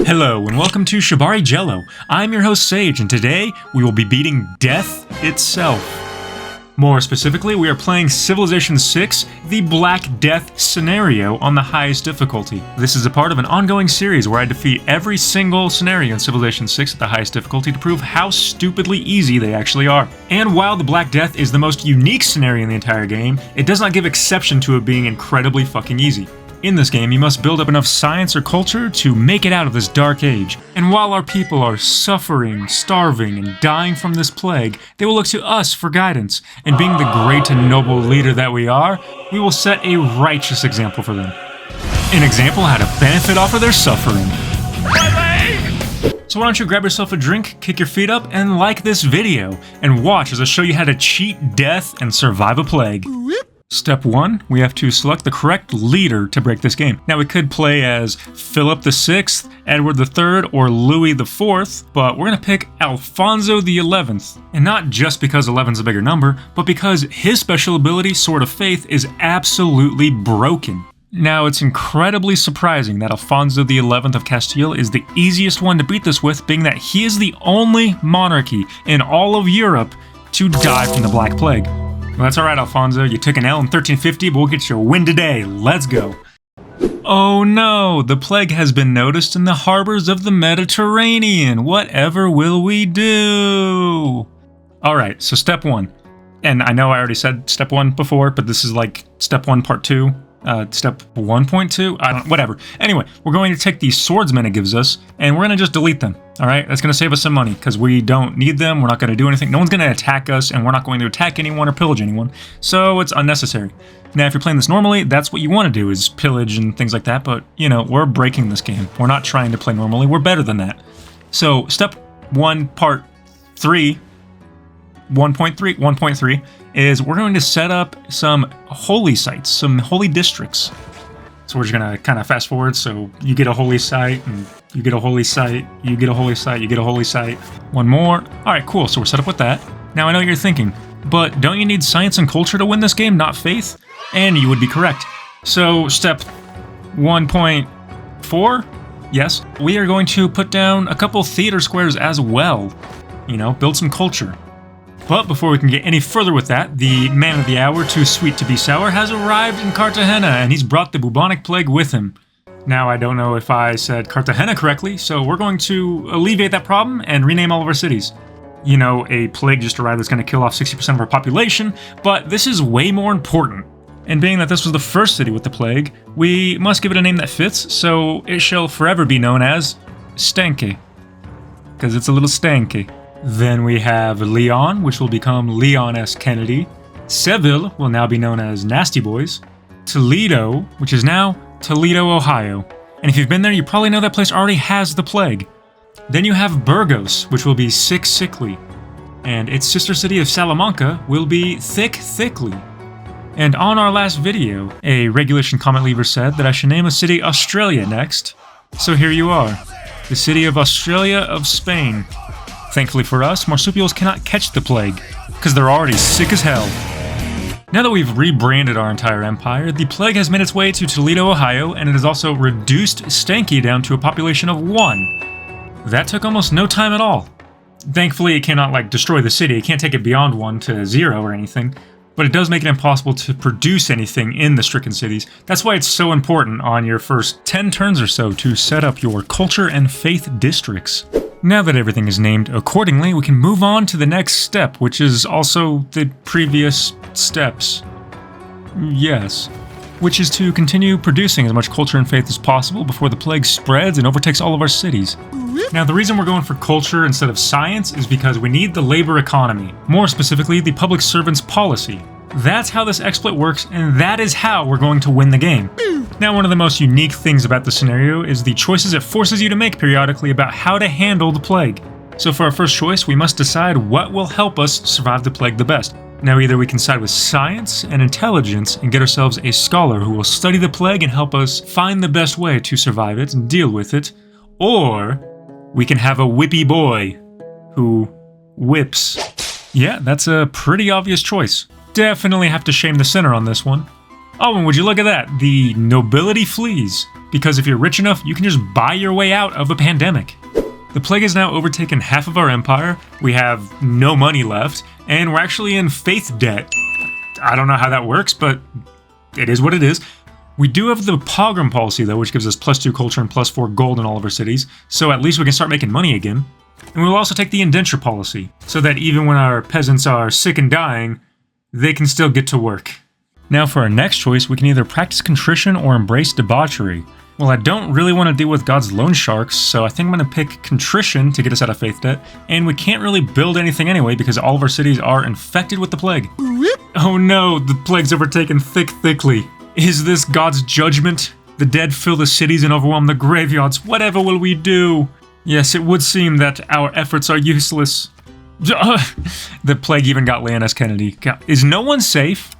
Hello and welcome to ShibariJello. I'm your host Sage, and today we will be beating death itself. More specifically, we are playing Civilization 6, the Black Death scenario on the highest difficulty. This is a part of an ongoing series where I defeat every single scenario in Civilization 6 at the highest difficulty to prove how stupidly easy they actually are. And while the Black Death is the most unique scenario in the entire game, it does not give exception to it being incredibly fucking easy. In this game, you must build up enough science or culture to make it out of this dark age. And while our people are suffering, starving, and dying from this plague, they will look to us for guidance. And being the great and noble leader that we are, we will set a righteous example for them. An example how to benefit off of their suffering. So why don't you grab yourself a drink, kick your feet up, and like this video, and watch as I show you how to cheat death and survive a plague. Step 1, we have to select the correct leader to break this game. Now we could play as Philip VI, Edward III, or Louis IV, but we're going to pick Alfonso XI. And not just because 11's a bigger number, but because his special ability, Sword of Faith, is absolutely broken. Now it's incredibly surprising that Alfonso XI of Castile is the easiest one to beat this with, being that he is the only monarchy in all of Europe to die from the Black Plague. Well, that's alright, Alfonso. You took an L in 1350, but we'll get you a win today. Let's go. Oh no, the plague has been noticed in the harbors of the Mediterranean. Whatever will we do? Alright, so step 1. And I know I already said step 1 before, but this is like step 1 part 2. Step 1.2? Whatever. Anyway, we're going to take these swordsmen it gives us, and we're going to just delete them. Alright, that's going to save us some money, because we don't need them, we're not going to do anything, no one's going to attack us, and we're not going to attack anyone or pillage anyone, so it's unnecessary. Now, if you're playing this normally, that's what you want to do, is pillage and things like that, but, you know, we're breaking this game. We're not trying to play normally, we're better than that. So, step 1, part 3, 1.3, is we're going to set up some holy sites, some holy districts. So we're just going to kind of fast forward, so you get a holy site, and you get a holy site, you get a holy site, you get a holy site. One more. Alright, cool, so we're set up with that. Now I know what you're thinking, but don't you need science and culture to win this game, not faith? And you would be correct. So step 1.4, yes, we are going to put down a couple theater squares as well. You know, build some culture. But before we can get any further with that, the man of the hour, too sweet to be sour, has arrived in Cartagena, and he's brought the bubonic plague with him. Now, I don't know if I said Cartagena correctly, so we're going to alleviate that problem and rename all of our cities. You know, a plague just arrived that's going to kill off 60% of our population, but this is way more important. And being that this was the first city with the plague, we must give it a name that fits, so it shall forever be known as Stanky. Because it's a little stanky. Then we have Leon, which will become Leon S. Kennedy. Seville will now be known as Nasty Boys. Toledo, which is now Toledo, Ohio. And if you've been there, you probably know that place already has the plague. Then you have Burgos, which will be Sick Sickly. And its sister city of Salamanca will be Thick Thickly. And on our last video, a regulation comment leaver said that I should name a city Australia next. So here you are, the city of Australia of Spain. Thankfully for us, marsupials cannot catch the plague, because they're already sick as hell. Now that we've rebranded our entire empire, the plague has made its way to Toledo, Ohio, and it has also reduced Stanky down to a population of 1. That took almost no time at all. Thankfully, it cannot, like, destroy the city, it can't take it beyond 1 to 0 or anything, but it does make it impossible to produce anything in the stricken cities. That's why it's so important on your first 10 turns or so to set up your culture and faith districts. Now that everything is named accordingly, we can move on to the next step, which is also the previous steps. Yes. Which is to continue producing as much culture and faith as possible before the plague spreads and overtakes all of our cities. Now, the reason we're going for culture instead of science is because we need the labor economy. More specifically, the public servants policy. That's how this exploit works, and that is how we're going to win the game. Now, one of the most unique things about the scenario is the choices it forces you to make periodically about how to handle the plague. So for our first choice, we must decide what will help us survive the plague the best. Now, either we can side with science and intelligence and get ourselves a scholar who will study the plague and help us find the best way to survive it and deal with it, or we can have a whippy boy who whips. Yeah, that's a pretty obvious choice. Definitely have to shame the sinner on this one. Oh, and would you look at that? The nobility flees. because if you're rich enough, you can just buy your way out of a pandemic. The plague has now overtaken half of our empire, we have no money left, and we're actually in faith debt. I don't know how that works, but it is what it is. We do have the pogrom policy though, which gives us +2 culture and +4 gold in all of our cities, so at least we can start making money again. And we'll also take the indenture policy, so that even when our peasants are sick and dying, they can still get to work. Now for our next choice, we can either practice contrition or embrace debauchery. Well, I don't really want to deal with God's loan sharks, so I think I'm going to pick contrition to get us out of faith debt, and we can't really build anything anyway because all of our cities are infected with the plague. Oh no, the plague's overtaken thickly. Is this God's judgment? The dead fill the cities and overwhelm the graveyards. Whatever will we do? Yes, it would seem that our efforts are useless. The plague even got Leon S. Kennedy. Is no one safe?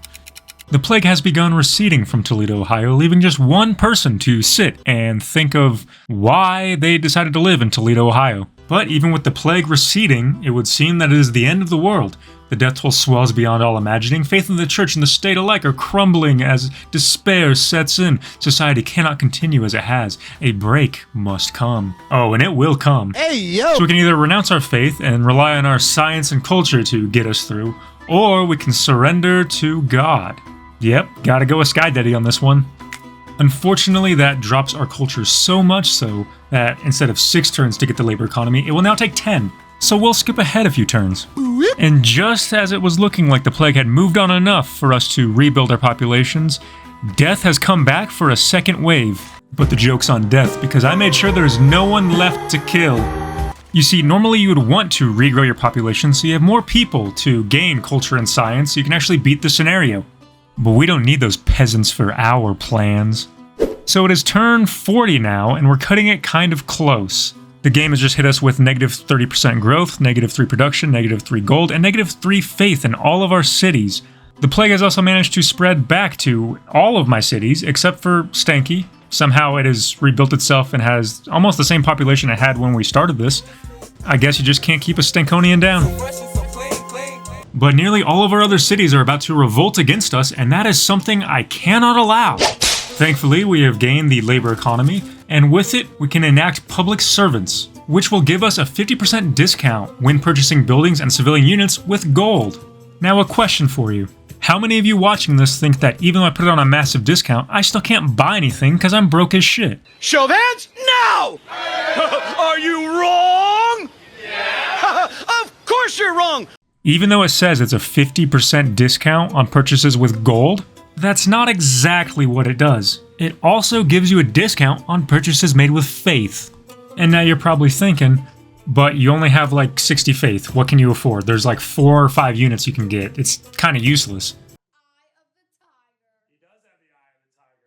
The plague has begun receding from Toledo, Ohio, leaving just one person to sit and think of why they decided to live in Toledo, Ohio. But even with the plague receding, it would seem that it is the end of the world. The death toll swells beyond all imagining. Faith in the church and the state alike are crumbling as despair sets in. Society cannot continue as it has. A break must come. Oh, and it will come. Hey, yo! So we can either renounce our faith and rely on our science and culture to get us through, or we can surrender to God. Yep, gotta go with Sky Daddy on this one. Unfortunately, that drops our culture so much so that instead of 6 turns to get the labor economy, it will now take 10. So we'll skip ahead a few turns. And just as it was looking like the plague had moved on enough for us to rebuild our populations, death has come back for a second wave. But the joke's on death, because I made sure there's no one left to kill. You see, normally you would want to regrow your population so you have more people to gain culture and science so you can actually beat the scenario. But we don't need those peasants for our plans. So it is turn 40 now, and we're cutting it kind of close. The game has just hit us with -30% growth, -3 production, -3 gold, and -3 faith in all of our cities. The plague has also managed to spread back to all of my cities, except for Stanky. Somehow it has rebuilt itself and has almost the same population it had when we started this. I guess you just can't keep a Stankonian down. But nearly all of our other cities are about to revolt against us, and that is something I cannot allow. Thankfully, we have gained the labor economy, and with it, we can enact public servants, which will give us a 50% discount when purchasing buildings and civilian units with gold. Now a question for you. How many of you watching this think that even though I put it on a massive discount, I still can't buy anything because I'm broke as shit? Show of hands? No! Are you wrong? Yeah. Of course you're wrong! Even though it says it's a 50% discount on purchases with gold, that's not exactly what it does. It also gives you a discount on purchases made with faith. And now you're probably thinking, but you only have like 60 faith, what can you afford? There's like 4 or 5 units you can get. It's kind of useless.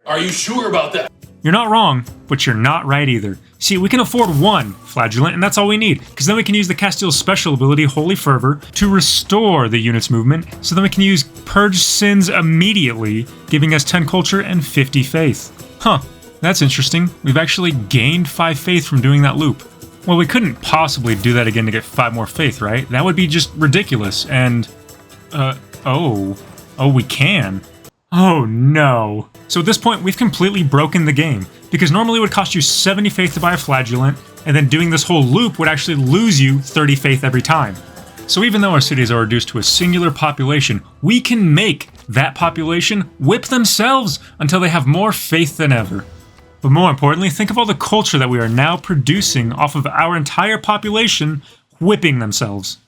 Are you sure about that? You're not wrong, but you're not right either. See, we can afford 1 flagellant, and that's all we need, because then we can use the Castile's special ability, Holy Fervor, to restore the unit's movement, so then we can use Purge Sins immediately, giving us 10 culture and 50 faith. Huh, that's interesting. We've actually gained 5 faith from doing that loop. Well, we couldn't possibly do that again to get 5 more faith, right? That would be just ridiculous, and... Oh, we can. Oh no. So at this point, we've completely broken the game, because normally it would cost you 70 faith to buy a flagellant, and then doing this whole loop would actually lose you 30 faith every time. So even though our cities are reduced to a singular population, we can make that population whip themselves until they have more faith than ever. But more importantly, think of all the culture that we are now producing off of our entire population whipping themselves.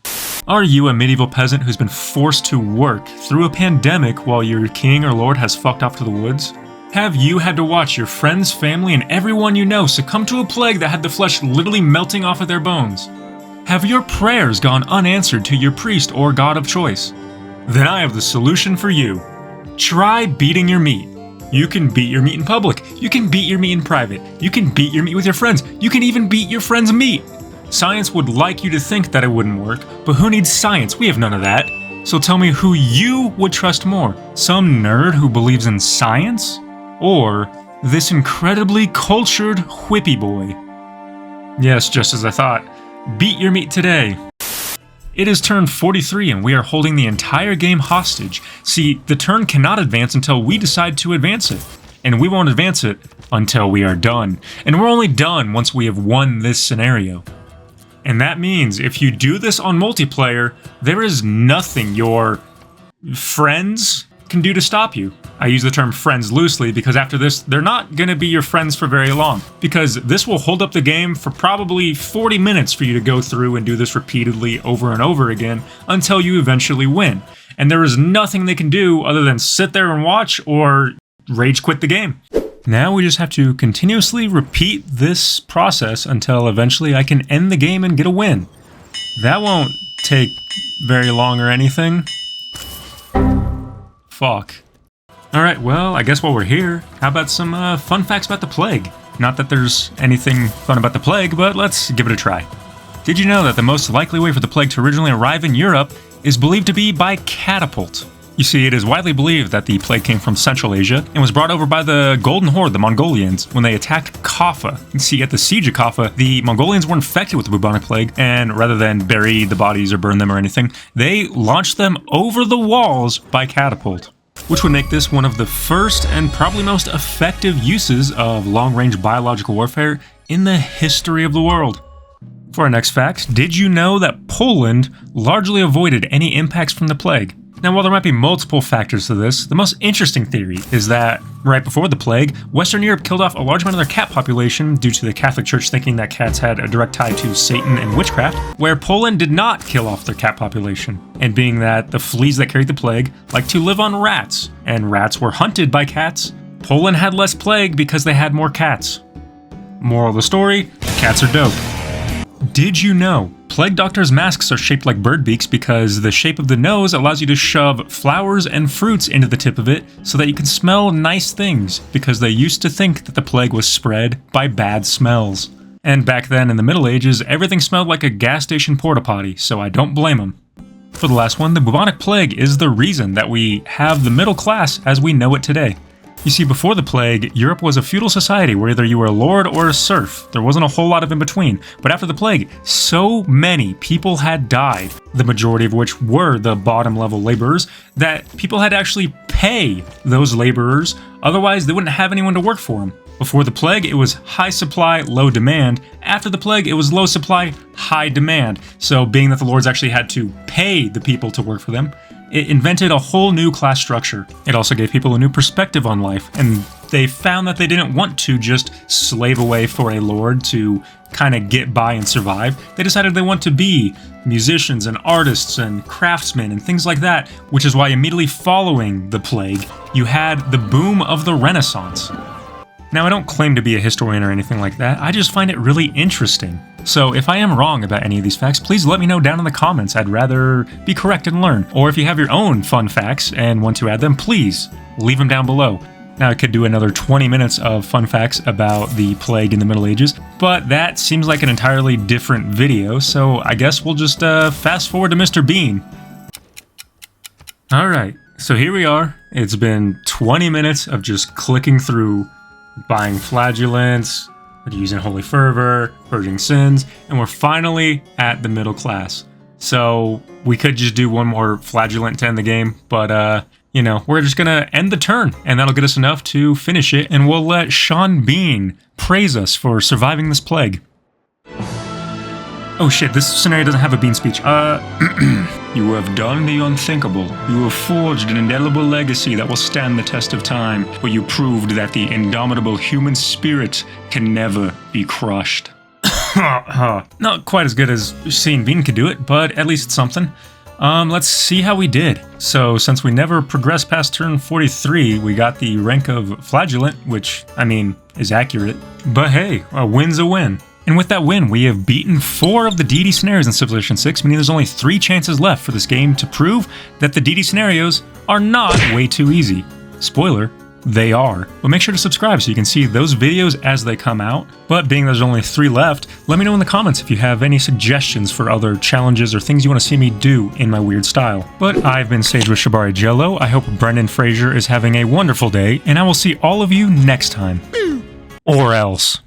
Are you a medieval peasant who's been forced to work through a pandemic while your king or lord has fucked off to the woods? Have you had to watch your friends, family, and everyone you know succumb to a plague that had the flesh literally melting off of their bones? Have your prayers gone unanswered to your priest or god of choice? Then I have the solution for you. Try beating your meat. You can beat your meat in public. You can beat your meat in private. You can beat your meat with your friends. You can even beat your friend's meat. Science would like you to think that it wouldn't work, but who needs science? We have none of that. So tell me who you would trust more. Some nerd who believes in science? Or this incredibly cultured whippy boy? Yes, just as I thought. Beat your meat today. It is turn 43 and we are holding the entire game hostage. See, the turn cannot advance until we decide to advance it. And we won't advance it until we are done. And we're only done once we have won this scenario. And that means if you do this on multiplayer, there is nothing your friends can do to stop you. I use the term friends loosely because after this, they're not going to be your friends for very long, because this will hold up the game for probably 40 minutes for you to go through and do this repeatedly over and over again until you eventually win. And there is nothing they can do other than sit there and watch or rage quit the game. Now we just have to continuously repeat this process until eventually I can end the game and get a win. That won't take very long or anything. Fuck. Alright, well, I guess while we're here, how about some fun facts about the plague? Not that there's anything fun about the plague, but let's give it a try. Did you know that the most likely way for the plague to originally arrive in Europe is believed to be by catapult? You see, it is widely believed that the plague came from Central Asia and was brought over by the Golden Horde, the Mongolians, when they attacked Kaffa. You see, at the siege of Kaffa, the Mongolians were infected with the bubonic plague, and rather than bury the bodies or burn them or anything, they launched them over the walls by catapult, which would make this one of the first and probably most effective uses of long-range biological warfare in the history of the world. For our next fact, did you know that Poland largely avoided any impacts from the plague? Now, while there might be multiple factors to this, the most interesting theory is that right before the plague, Western Europe killed off a large amount of their cat population due to the Catholic Church thinking that cats had a direct tie to Satan and witchcraft, where Poland did not kill off their cat population. And being that the fleas that carried the plague like to live on rats, and rats were hunted by cats, Poland had less plague because they had more cats. Moral of the story, cats are dope. Did you know plague doctors' masks are shaped like bird beaks because the shape of the nose allows you to shove flowers and fruits into the tip of it so that you can smell nice things, because they used to think that the plague was spread by bad smells. And back then in the Middle Ages, everything smelled like a gas station porta potty, so I don't blame them. For the last one, the bubonic plague is the reason that we have the middle class as we know it today. You see, before the plague, Europe was a feudal society where either you were a lord or a serf. There wasn't a whole lot of in between. But after the plague, so many people had died, the majority of which were the bottom level laborers, that people had to actually pay those laborers, otherwise they wouldn't have anyone to work for them. Before the plague, it was high supply, low demand. After the plague, it was low supply, high demand. So being that the lords actually had to pay the people to work for them, it invented a whole new class structure. It also gave people a new perspective on life, and they found that they didn't want to just slave away for a lord to kind of get by and survive. They decided they want to be musicians and artists and craftsmen and things like that, which is why immediately following the plague, you had the boom of the Renaissance. Now, I don't claim to be a historian or anything like that, I just find it really interesting. So if I am wrong about any of these facts, please let me know down in the comments. I'd rather be correct and learn. Or if you have your own fun facts and want to add them, please leave them down below. Now, I could do another 20 minutes of fun facts about the plague in the Middle Ages, but that seems like an entirely different video, so I guess we'll just fast forward to Mr. Bean. Alright, so here we are. It's been 20 minutes of just clicking through, buying flagellants, using holy fervor, purging sins, and we're finally at the middle class. So we could just do one more flagellant to end the game, but you know, we're just gonna end the turn, and that'll get us enough to finish it, and we'll let Sean Bean praise us for surviving this plague. Oh shit, this scenario doesn't have a Bean speech. You have done the unthinkable. You have forged an indelible legacy that will stand the test of time, where you proved that the indomitable human spirit can never be crushed. Not quite as good as seeing Bean could do it, but at least something. Let's see how we did. So, since we never progressed past turn 43, we got the rank of flagellant, which, I mean, is accurate. But hey, a win's a win. And with that win, we have beaten 4 of the Deity scenarios in Civilization 6, meaning there's only 3 chances left for this game to prove that the Deity scenarios are not way too easy. Spoiler, they are. But make sure to subscribe so you can see those videos as they come out. But being there's only 3 left, let me know in the comments if you have any suggestions for other challenges or things you want to see me do in my weird style. But I've been Sage with ShibariJello. I hope Brendan Fraser is having a wonderful day, and I will see all of you next time. Or else.